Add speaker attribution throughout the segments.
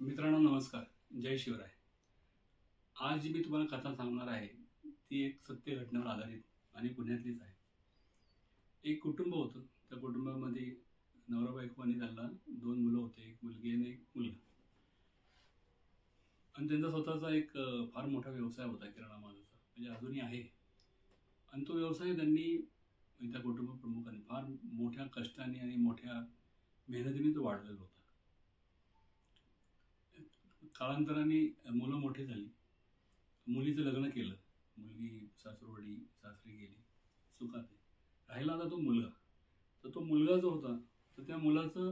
Speaker 1: मित्रांनो नमस्कार. जय शिवराय. आज जी मी तुम्हाला कथा सांगणार आहे ती एक सत्य घटनेवर आधारित आणि पुण्यातलीच आहे. एक कुटुंब होतं. त्या कुटुंबामध्ये नवरा बायको आणि त्यांना 2 मुलं होते. एक मुलगी आणि एक मुलगा. आणि त्यांचा स्वतःचा एक फार मोठा व्यवसाय होता किराणा मालाचा. म्हणजे अजूनही आहे. आणि तो व्यवसाय त्यांनी त्या कुटुंब प्रमुखांनी फार मोठ्या कष्टाने आणि मोठ्या मेहनतीने तो वाढवलेला होता. कालांतराने मुलं मोठी झाली. मुलीचं लग्न केलं. मुलगी सासरवाडी सासरी गेली. सुखात आहे. राहिला आता तो मुलगा. तर तो मुलगा जो होता तर त्या मुलाचा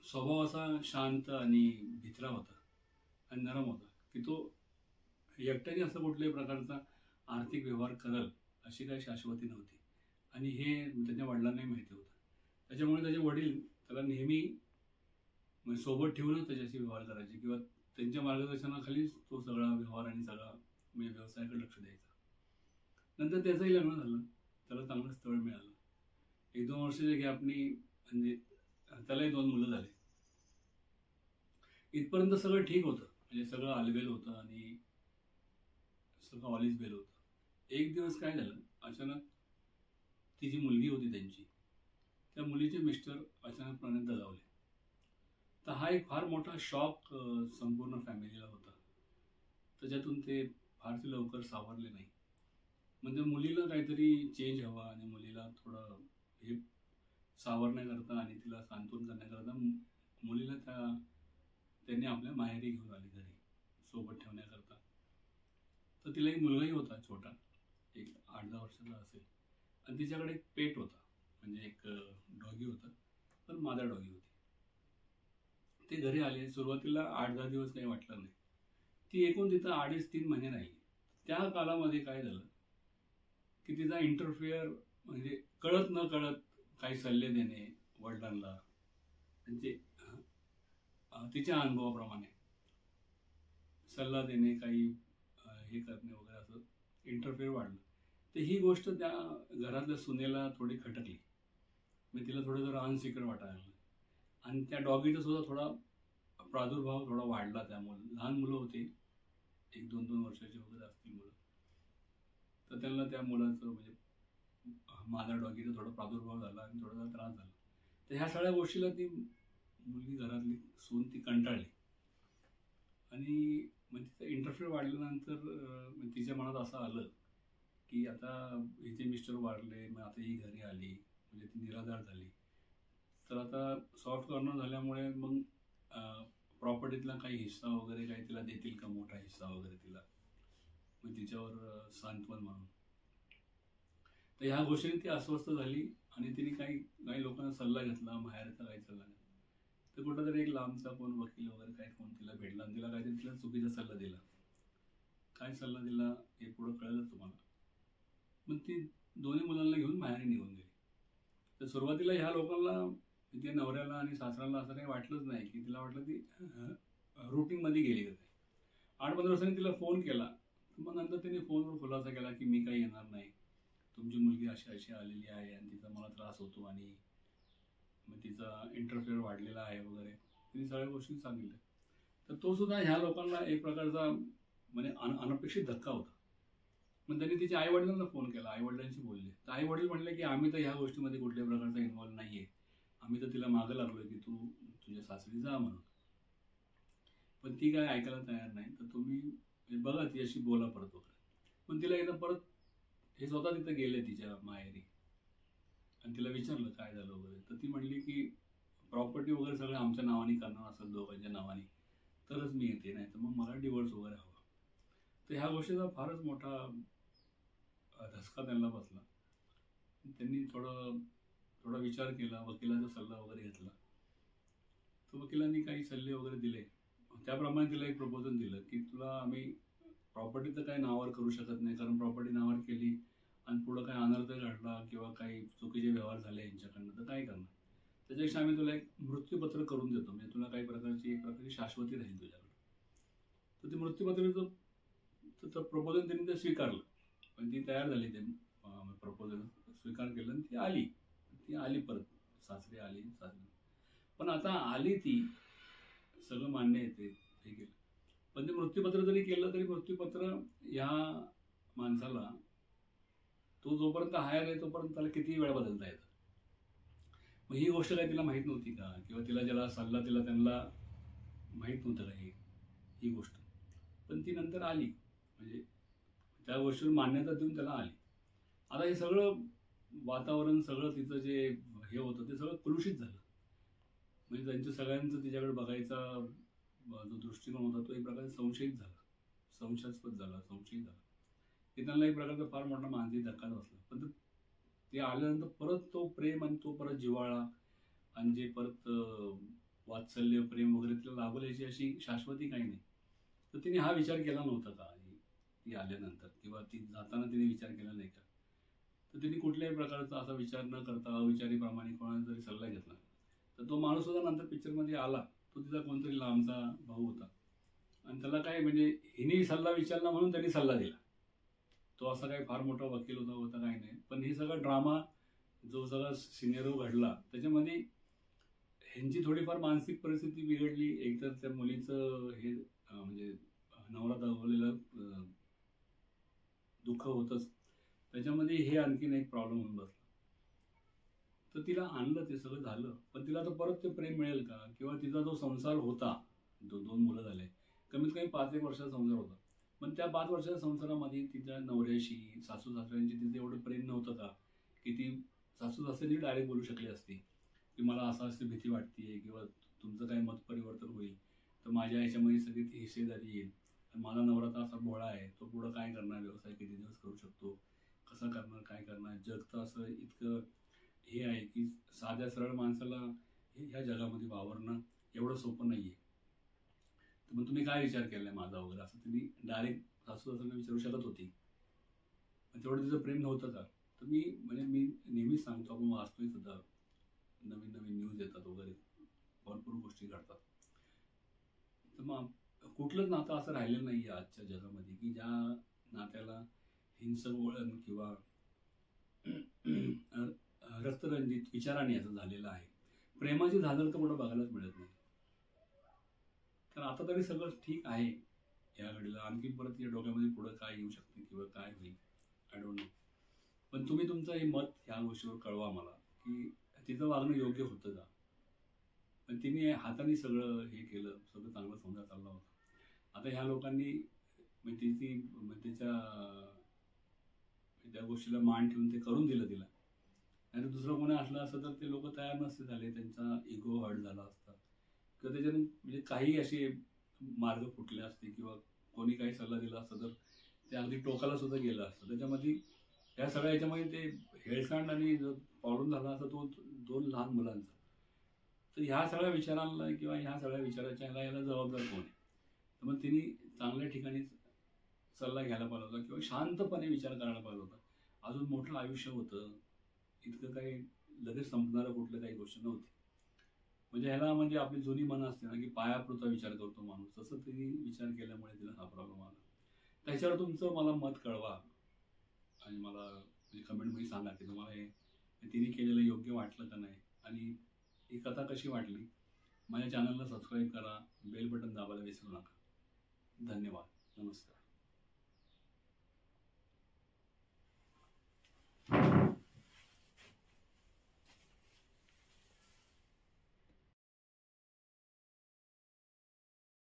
Speaker 1: स्वभाव असा शांत आणि भित्रा होता आणि नरम होता की तो एकट्याने असं कुठल्याही प्रकारचा आर्थिक व्यवहार करल अशी काही शाश्वती नव्हती. आणि हे त्याच्या वडिलांनाही माहिती होतं. त्याच्यामुळे त्याचे वडील त्याला नेहमी म्हणजे सोबत ठेवूनच त्याच्याशी व्यवहार करायचे किंवा त्यांच्या मार्गदर्शनाखालीच तो सगळा व्यवहार आणि सगळा म्हणजे व्यवसायाकडे लक्ष द्यायचा. नंतर त्याचंही लग्न झालं. त्याला चांगलं स्थळ मिळालं. 1-2 वर्षाच्या गॅपनी म्हणजे त्यालाही 2 मुलं झाली. इथपर्यंत सगळं ठीक होतं. म्हणजे सगळं आलबेल होतं आणि सगळं ऑल इज वेल होतं. एक दिवस काय झालं, अचानक ती जी मुलगी होती त्यांची, त्या मुलीचे मिस्टर अचानकपणे दगावले. तर हा एक फार मोठा शॉक संपूर्ण फॅमिलीला होता. त्याच्यातून ते फारसे लवकर सावरले नाही. म्हणजे मुलीला काहीतरी चेंज हवा आणि मुलीला थोडं हे सावरण्याकरता आणि तिला सांत्वन करण्याकरता मुलीला त्यांनी आपल्या माहेरी घेऊन आली घरी सोबत ठेवण्याकरता. तर तिला एक मुलगाही होता छोटा, एक 8-10 वर्षाचा असेल. आणि तिच्याकडे एक पेट होता, म्हणजे एक डॉगी होता, पण मादा डॉगी होती. ते घरी आले. सुरुवातीला 8-10 दिवस काही वाटलं नाही. ती एकूण तिथं 2.5-3 महिने राहिली. त्या कालामध्ये काय झालं की तिचा इंटरफेअर म्हणजे कळत न कळत काही सल्ले देणे वडिलांना, म्हणजे तिच्या अनुभवाप्रमाणे सल्ला देणे, काही हे करणे वगैरे असं इंटरफेअर वाढलं. तर ही गोष्ट त्या घरातल्या सुनेला थोडी खटकली. म्हणजे तिला थोडं जरा अनसिक्युअर वाटायला लागलं. आणि त्या डॉगीचा सुद्धा थोडा प्रादुर्भाव थोडा वाढला. त्यामुळे लहान मुलं होती, 1-2 वर्षाची वगैरे असतील मुलं. तर त्यांना त्या मुलाचं म्हणजे माझ्या डॉगीचा थोडा प्रादुर्भाव झाला आणि थोडासा त्रास झाला. तर ह्या सगळ्या गोष्टीला ती मुलगी घरातली सून ती कंटाळली. आणि मग तिचं इंटरफेअर वाढल्यानंतर म्हणजे तिच्या मनात असं आलं की आता हिचे मिस्टर वारले, मग आता ही घरी आली म्हणजे ती निराधार झाली. तर आता सॉफ्ट कॉर्नर झाल्यामुळे मग प्रॉपर्टीतला काही हिस्सा वगैरे काही तिला देतील का, मोठा हिस्सा वगैरे तिला, मग तिच्यावर सांत्वन म्हणून. तर ह्या गोष्टीने ती अस्वस्थ झाली आणि तिने काही काही लोकांना सल्ला घेतला, माहेरचा काही सल्ला घेतला. तर कुठंतरी एक लांबचा कोण वकील वगैरे काही कोण तिला भेटला आणि तिला काहीतरी तिला चुकीचा सल्ला दिला. काय सल्ला दिला हे पुढं कळलं तुम्हाला. मग ती दोन्ही मुलांना घेऊन माहेरी निघून गेली. तर सुरुवातीला ह्या लोकांना तिच्या नवऱ्याला आणि सासऱ्याला असं काही वाटलंच नाही, की तिला वाटलं ती रुटीनमध्ये गेली का काय. 8-15 वर्षांनी तिला फोन केला. मग नंतर तिने फोनवर खुलासा केला की मी काही येणार नाही, तुमची मुलगी अशी अशी आलेली आहे आणि तिचा मला त्रास होतो आणि मग तिचा इंटरफेअर वाढलेला आहे वगैरे तिने सगळ्या गोष्टी सांगितल्या. तर तो सुद्धा ह्या लोकांना एक प्रकारचा म्हणजे अनपेक्षित धक्का होता. मग त्यांनी तिच्या आई वडिलांना फोन केला, आई वडिलांशी बोलले. तर आई वडील म्हणले की आम्ही तर ह्या गोष्टीमध्ये कुठल्याही प्रकारचा इन्व्हॉल्व नाहीये, आम्ही तर तिला मागं लागलोय की तू तुझ्या सासरी जा म्हणून. पण ती काय ऐकायला तयार नाही. तर तुम्ही बघा ती अशी बोला परत वगैरे. पण तिला एकदा परत हे स्वतः तिथं गेले तिच्या माहेरी आणि तिला विचारलं काय झालं वगैरे. तर ती म्हणली की प्रॉपर्टी वगैरे सगळं आमच्या नावाने करणार असेल, दोघांच्या नावाने, तरच मी येते, नाही तर मग मला डिवोर्स वगैरे हवा. तर ह्या गोष्टीचा फारच मोठा धसका त्यांना बसला. त्यांनी थोडा विचार केला, वकिलाचा सल्ला वगैरे घेतला. तर वकिलांनी काही सल्ले वगैरे दिले. त्याप्रमाणे तिला एक प्रपोजल दिलं की तुला आम्ही प्रॉपर्टी तर काही नावावर करू शकत नाही, कारण प्रॉपर्टी नावावर केली आणि पुढं काही अनर्थ घडला किंवा काही चुकीचे व्यवहार झाले यांच्याकडनं तर काय करणार. त्याच्यापेक्षा आम्ही तुला एक मृत्यूपत्र करून देतो, म्हणजे तुला काही एक प्रकारची शाश्वती राहील तुझ्याकडे. तर ते मृत्यूपत्राचं प्रपोजल त्यांनी ते स्वीकारलं. पण ती तयार झाली, ते प्रपोजल स्वीकार केलं आणि ती आली परत सासरी आली. पण आता आली ती सगळं मान्य आहे ते हे केलं. पण ते मृत्यूपत्र जरी केलं तरी मृत्यूपत्र ह्या माणसाला तो जोपर्यंत हायर आहे तोपर्यंत त्याला कितीही वेळा बदलता येतं. मग ही गोष्ट काही तिला माहीत नव्हती का? किंवा तिला ज्याला सल्ला दिला त्यांना माहीत नव्हतं का ही गोष्ट? पण ती नंतर आली, म्हणजे त्या गोष्टीवर मान्यता देऊन त्याला आली. आता हे सगळं वातावरण, सगळं तिचं जे हे होतं ते सगळं कलुषित झालं. म्हणजे त्यांचं सगळ्यांचं तिच्याकडे बघायचा जो दृष्टिकोन होता तो एक प्रकारे संशयित झाला, संशयास्पद झाला, संशयित झाला. की त्यांना एक प्रकारचा फार मोठा मानसिक धक्काच बसला. पण ते आल्यानंतर परत तो प्रेम आणि तो परत जिव्हाळा आणि जे परत वात्सल्य, प्रेम वगैरे तिला लाभेल याची अशी शाश्वती काही नाही. तर तिने हा विचार केला नव्हता का ती आल्यानंतर, किंवा ती जाताना तिने विचार केला नाही का? तर तिने कुठल्याही प्रकारचा असा विचार न करता अविचारीप्रमाणे कोणाचा जरी सल्ला घेतला तर तो माणूस सुद्धा नंतर पिक्चरमध्ये आला. तो तिचा कोणतरी लांबचा भाऊ होता आणि त्याला काय म्हणजे हिने सल्ला विचारला म्हणून त्यांनी सल्ला दिला. तो असा काही फार मोठा वकील होता काही नाही. पण हे सगळा ड्रामा जो सगळा सिनेरिओ घडला त्याच्यामध्ये ह्यांची थोडीफार मानसिक परिस्थिती बिघडली. एकतर त्या मुलीचं हे म्हणजे नवरा दाखवलेलं दुःख होतंच, त्याच्यामध्ये हे आणखीन एक प्रॉब्लेम होऊन बसला. तर तिला आणलं, ते सगळं झालं, पण तिला तर परत ते प्रेम मिळेल का? किंवा तिचा जो संसार होता, जो 2 मुलं झाले, कमीत कमी 5 एक वर्षाचा संसार होता. पण त्या 5 वर्षाच्या संसारामध्ये तिच्या नवऱ्याशी, सासू सासऱ्यांशी तिचं एवढं प्रेम नव्हतं का? की ती सासू सासऱ्यांनी डायरेक्ट बोलू शकली असती की मला असं भीती वाटते, किंवा तुमचं काही मत परिवर्तन होईल तर माझ्या ह्याच्यामध्ये सगळी हिस्सेदारी येईल. माझा नवरा तर असा भोळा आहे, तो पुढं काय करणार, व्यवसाय किती दिवस करू शकतो, कसं करणार, काय करणार, जग तर असं इतकं हे आहे की साध्या सरळ माणसाला ह्या जगामध्ये वावरणं एवढं सोपं नाहीये. तर मग तुम्ही काय विचार केलाय माझा वगैरे, असं तुम्ही डायरेक्ट सासू सासऱ्यांना विचारू शकत होती. पण तेवढं तिचं प्रेम नव्हतं का? तर मी नेहमीच सांगतो, आपण वाचतोय सुद्धा, नवीन नवीन न्यूज येतात वगैरे, भरपूर गोष्टी घडतात. तर मग कुठलंच नातं असं राहिलेलं नाही आहे आजच्या जगामध्ये की ज्या नात्याला हिंसक वळण किंवा रक्तरंजित विचाराने असं झालेलं आहे. प्रेमाची झालर तर कुठं बघायलाच मिळत नाही. तर आता तरी सगळं ठीक आहे या घडीला. आणखी परत या डोक्यामध्ये पुढं काय येऊ शकते किंवा काय होईल, आय डोंट नो. पण तुम्ही तुमचं हे मत ह्या गोष्टीवर कळवा मला की तिचं वागणं योग्य होतं का? पण तिने हाताने सगळं हे केलं, सगळं चांगला संसार चालला होता. आता ह्या लोकांनी त्या गोष्टीला मान ठेवून ते करून दिलं तिला. नाही तर दुसरं कोणी असलं असतं तर ते लोक तयार नसते झाले, त्यांचा इगो हर्ट झाला असता, किंवा त्याच्यातून म्हणजे काही असे मार्ग फुटले असते, किंवा कोणी काही सल्ला दिला असता तर ते अगदी टोकाला सुद्धा गेलं असतं. त्याच्यामध्ये ह्या सगळ्या ह्याच्यामध्ये ते हेळसांड आणि प्रॉब्लेम झाला असता तो 2 लहान मुलांचा. तर ह्या सगळ्या विचारांना किंवा ह्या सगळ्या विचाराच्या याला जबाबदार कोण आहे? तर मग तिने चांगल्या ठिकाणी सल्ला घ्यायला पाहिजे होता, किंवा शांतपणे विचार करायला पाहिजे होता. अजून मोठं आयुष्य होतं, इतकं काही लगेच संपणारं कुठलं काही गोष्ट नव्हती. म्हणजे ह्याला म्हणजे आपली जुनी मनं असते ना की पायापुरता विचार करतो माणूस, तसं तिने विचार केल्यामुळे तिला हा प्रॉब्लेम आला. त्याच्यावर तुमचं मला मत कळवा आणि मला म्हणजे कमेंटमध्ये सांगा की तुम्हाला हे तिने केलेलं योग्य वाटलं का नाही, आणि ही कथा कशी वाटली. माझ्या चॅनलला सबस्क्राईब करा, बेल बटन दाबायला विसरू नका. धन्यवाद. नमस्कार.